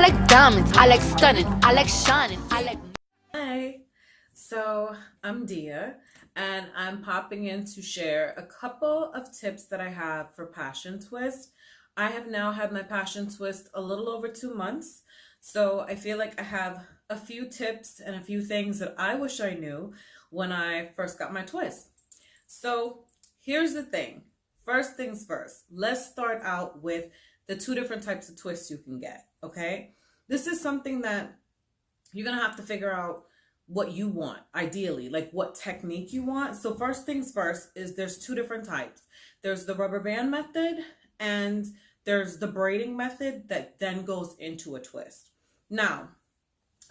like diamonds, I like stunning, I like shining, I like. Hi, so I'm Dia, and I'm popping in to share a couple of tips that I have for Passion Twist. I have now had my Passion Twist a little over 2 months, so I feel like I have a few tips and a few things that I wish I knew when I first got my twist. So here's the thing. First things first, let's start out with the two different types of twists you can get, okay? This is something that you're gonna have to figure out what you want ideally, like what technique you want. So first things first is there's two different types. There's the rubber band method and there's the braiding method that then goes into a twist. Now,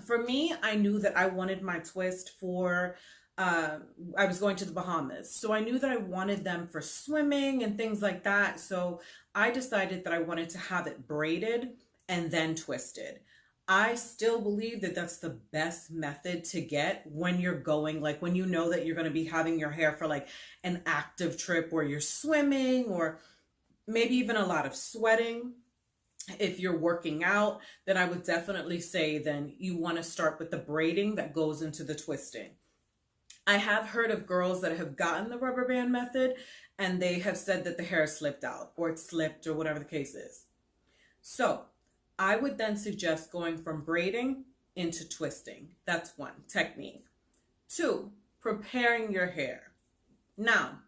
for me, I knew that I wanted my twist for I was going to the Bahamas. So I knew that I wanted them for swimming and things like that. So I decided that I wanted to have it braided and then twisted. I still believe that that's the best method to get when you're going, like when you know that you're going to be having your hair for like an active trip where you're swimming or maybe even a lot of sweating. If you're working out, then I would definitely say then you want to start with the braiding that goes into the twisting. I have heard of girls that have gotten the rubber band method and they have said that the hair slipped out or it slipped or whatever the case is. So I would then suggest going from braiding into twisting. That's one technique. Two, preparing your hair. Now,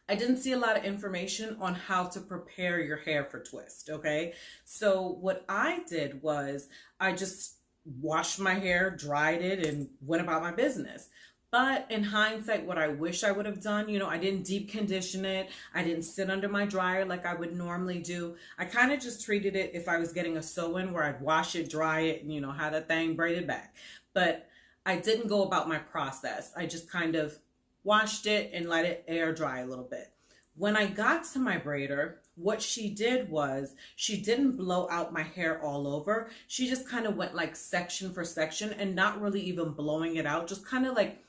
I didn't see a lot of information on how to prepare your hair for twist, okay? So what I did was I just washed my hair, dried it, and went about my business. But in hindsight, what I wish I would have done, I didn't deep condition it. I didn't sit under my dryer like I would normally do. I kind of just treated it if I was getting a sew-in where I'd wash it, dry it, and have that thing braided back. But I didn't go about my process. I just kind of washed it and let it air dry a little bit. When I got to my braider, what she did was she didn't blow out my hair all over. She just kind of went like section for section and not really even blowing it out, just kind of like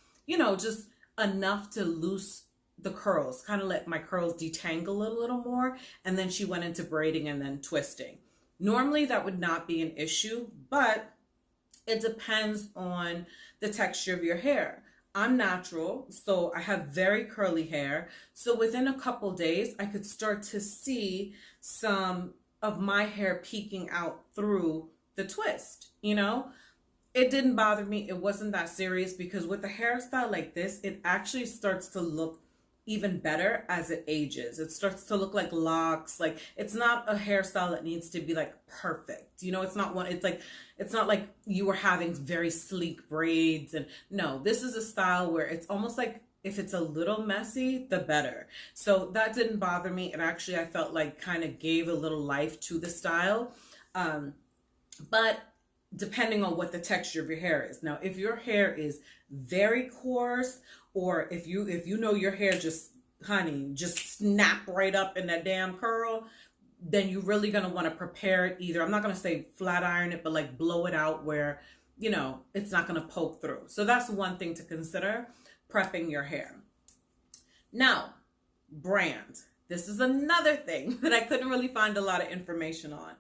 just enough to loose the curls, kind of let my curls detangle a little more. And then she went into braiding and then twisting. Normally that would not be an issue, but it depends on the texture of your hair. I'm natural, so I have very curly hair. So within a couple days, I could start to see some of my hair peeking out through the twist, It didn't bother me. It wasn't that serious because with a hairstyle like this, it actually starts to look even better as it ages. It starts to look like locks. Like it's not a hairstyle that needs to be like perfect. It's not one, it's not like you were having very sleek braids. And no, this is a style where it's almost like if it's a little messy, the better. So that didn't bother me. And actually I felt like kind of gave a little life to the style. But depending on what the texture of your hair is. Now, if your hair is very coarse, or if you know your hair just snap right up in that damn curl, then you're really going to want to prepare it either. I'm not going to say flat iron it, but like blow it out where, it's not going to poke through. So that's one thing to consider, prepping your hair. Now, brand. This is another thing that I couldn't really find a lot of information on.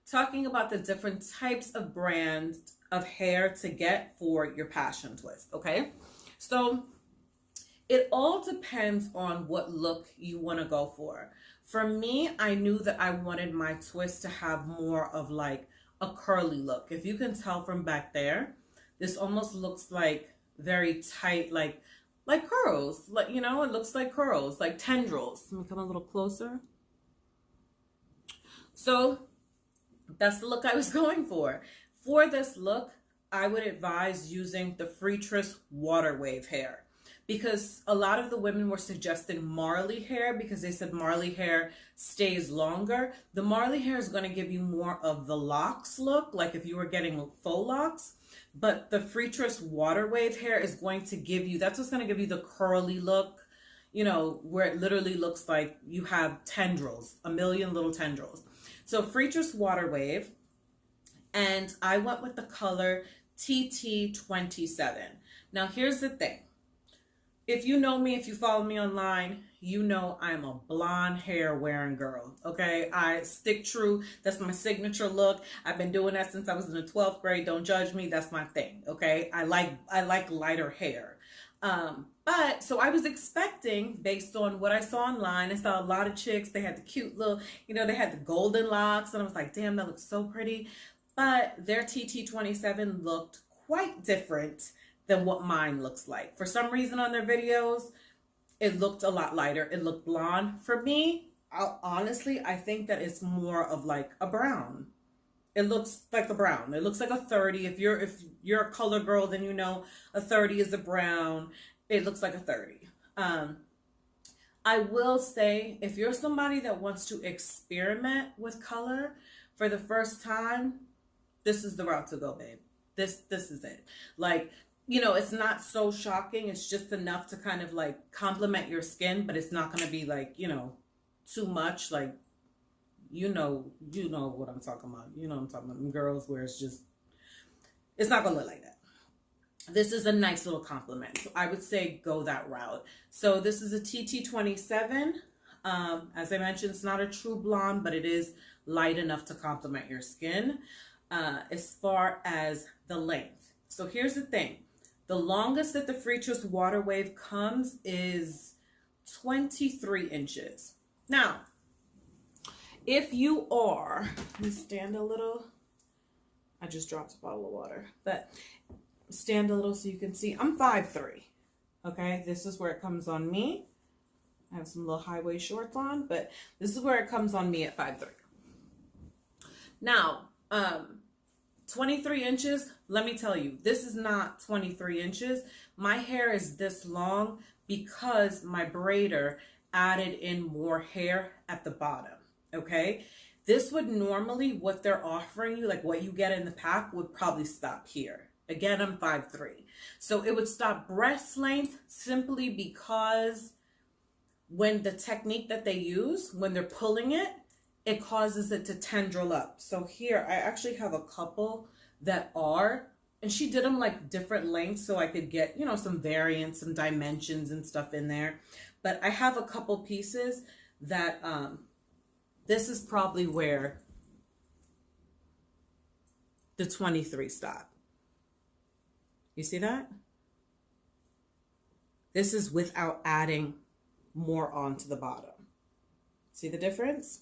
Talking about the different types of brands of hair to get for your passion twist, okay? So it all depends on what look you want to go for. For me, I knew that I wanted my twist to have more of like a curly look. If you can tell from back there, this almost looks like very tight, like curls, like, it looks like curls, like tendrils. Let me come a little closer. So that's the look I was going for. For this look, I would advise using the Freetress Water Wave hair because a lot of the women were suggesting Marley hair because they said Marley hair stays longer. The Marley hair is going to give you more of the locks look, like if you were getting faux locks, but the Freetress Water Wave hair is going to give you, that's what's going to give you the curly look, where it literally looks like you have tendrils, a million little tendrils. So Freetress Water Wave, and I went with the color TT27. Now here's the thing. if you know me, if you follow me online, you know I'm a blonde hair wearing girl. Okay, I stick true. That's my signature look. I've been doing that since I was in the 12th grade. Don't judge me. That's my thing. Okay, I like lighter hair. But so I was expecting, based on what I saw online, I saw a lot of chicks. They had the cute little, they had the golden locks, and I was like, damn, that looks so pretty. But their TT27 looked quite different than what mine looks like. For some reason on their videos, it looked a lot lighter. It looked blonde. For me, honestly, I think that it's more of like a brown. It looks like a brown. It looks like a 30. If you're a color girl, then you know a 30 is a brown. It looks like a 30. I will say, if you're somebody that wants to experiment with color for the first time, this is the route to go, babe. This is it. Like, it's not so shocking. It's just enough to kind of like complement your skin, but it's not going to be like, too much. Like, you know what I'm talking about. You know what I'm talking about. Girls where it's not going to look like that. This is a nice little compliment. So I would say go that route. So this is a TT27. As I mentioned, it's not a true blonde, but it is light enough to complement your skin. As far as the length. So here's the thing. The longest that the Freetress Water Wave comes is 23 inches. Now, if you are, let me stand a little. I just dropped a bottle of water, but stand a little so you can see. I'm 5'3". Okay, this is where it comes on me. I have some little high waist shorts on, but this is where it comes on me at 5'3". Now, 23 inches, let me tell you, this is not 23 inches. My hair is this long because my braider added in more hair at the bottom, okay? This would normally, what they're offering you, like what you get in the pack, would probably stop here. Again, I'm 5'3". So it would stop breast length simply because when the technique that they use, when they're pulling it, it causes it to tendril up. So here, I actually have a couple that are, and she did them like different lengths so I could get, some variants, some dimensions and stuff in there. But I have a couple pieces that, this is probably where the 23 stop. You see that? This is without adding more onto the bottom. See the difference?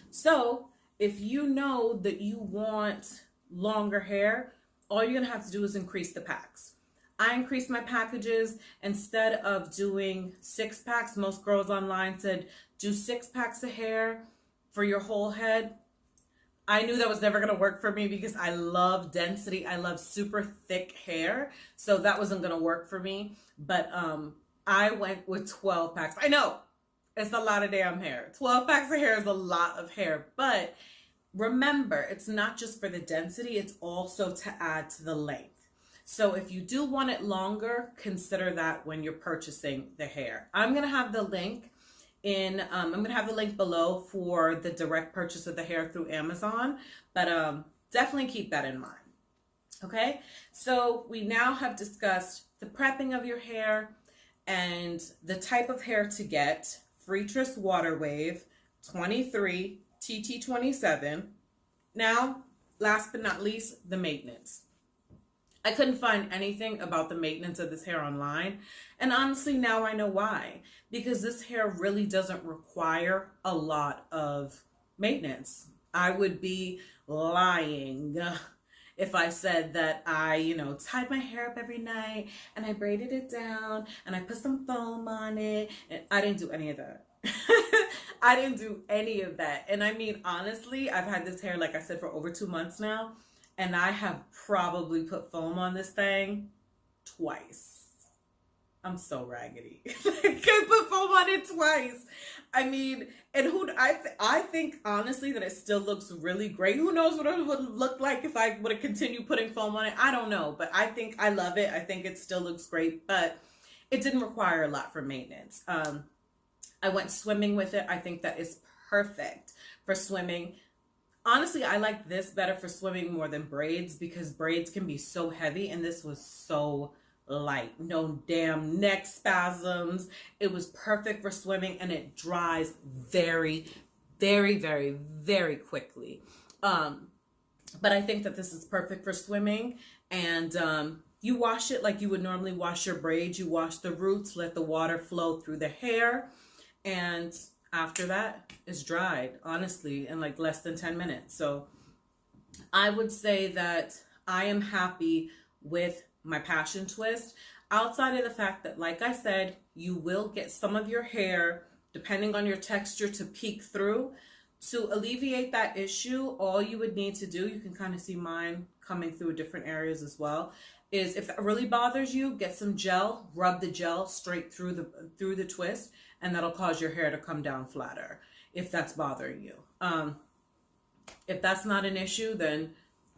So if you know that you want longer hair, all you're gonna have to do is increase the packs. I increased my packages. Instead of doing 6 packs, most girls online said do 6 packs of hair for your whole head. I knew that was never gonna work for me because I love density. I love super thick hair. So that wasn't gonna work for me. But I went with 12 packs. I know, it's a lot of damn hair. 12 packs of hair is a lot of hair. But remember, it's not just for the density, it's also to add to the length. So if you do want it longer, consider that when you're purchasing the hair. I'm going to have the link below for the direct purchase of the hair through Amazon, but definitely keep that in mind. Okay, so we now have discussed the prepping of your hair and the type of hair to get. Freetress Water Wave 23 TT27. Now, last but not least, the maintenance. I couldn't find anything about the maintenance of this hair online. And honestly, now I know why. Because this hair really doesn't require a lot of maintenance. I would be lying if I said that I, tied my hair up every night and I braided it down and I put some foam on it. And I didn't do any of that. I didn't do any of that. And I mean, honestly, I've had this hair, like I said, for over 2 months now. And I have probably put foam on this thing twice. I'm so raggedy. I put foam on it twice. I mean, and I think honestly that it still looks really great. Who knows what it would look like if I would have continued putting foam on it? I don't know, but I think I love it. I think it still looks great, but it didn't require a lot for maintenance. I went swimming with it. I think that is perfect for swimming. Honestly, I like this better for swimming more than braids because braids can be so heavy and this was so light. No damn neck spasms. It was perfect for swimming, and it dries very, very, very, very quickly. But I think that this is perfect for swimming. And you wash it like you would normally wash your braids. You wash the roots, let the water flow through the hair, and after that, it's dried, honestly, in like less than 10 minutes. So I would say that I am happy with my passion twist, outside of the fact that, like I said, you will get some of your hair, depending on your texture, to peek through. To alleviate that issue, all you would need to do, you can kind of see mine coming through different areas as well, is if it really bothers you, get some gel, rub the gel straight through the twist, and that'll cause your hair to come down flatter if that's bothering you. If that's not an issue, then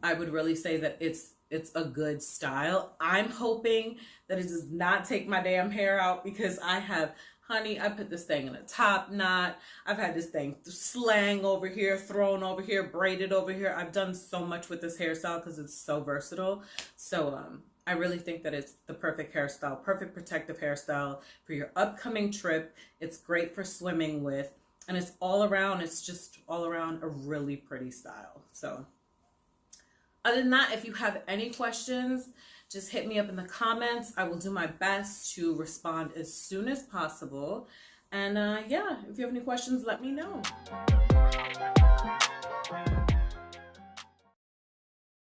I would really say that it's a good style. I'm hoping that it does not take my damn hair out, because honey, I put this thing in a top knot. I've had this thing slang over here, thrown over here, braided over here. I've done so much with this hairstyle because it's so versatile. So I really think that it's the perfect hairstyle, perfect protective hairstyle for your upcoming trip. It's great for swimming with, and it's just all around a really pretty style. So other than that, if you have any questions, just hit me up in the comments. I will do my best to respond as soon as possible. And yeah, if you have any questions, let me know.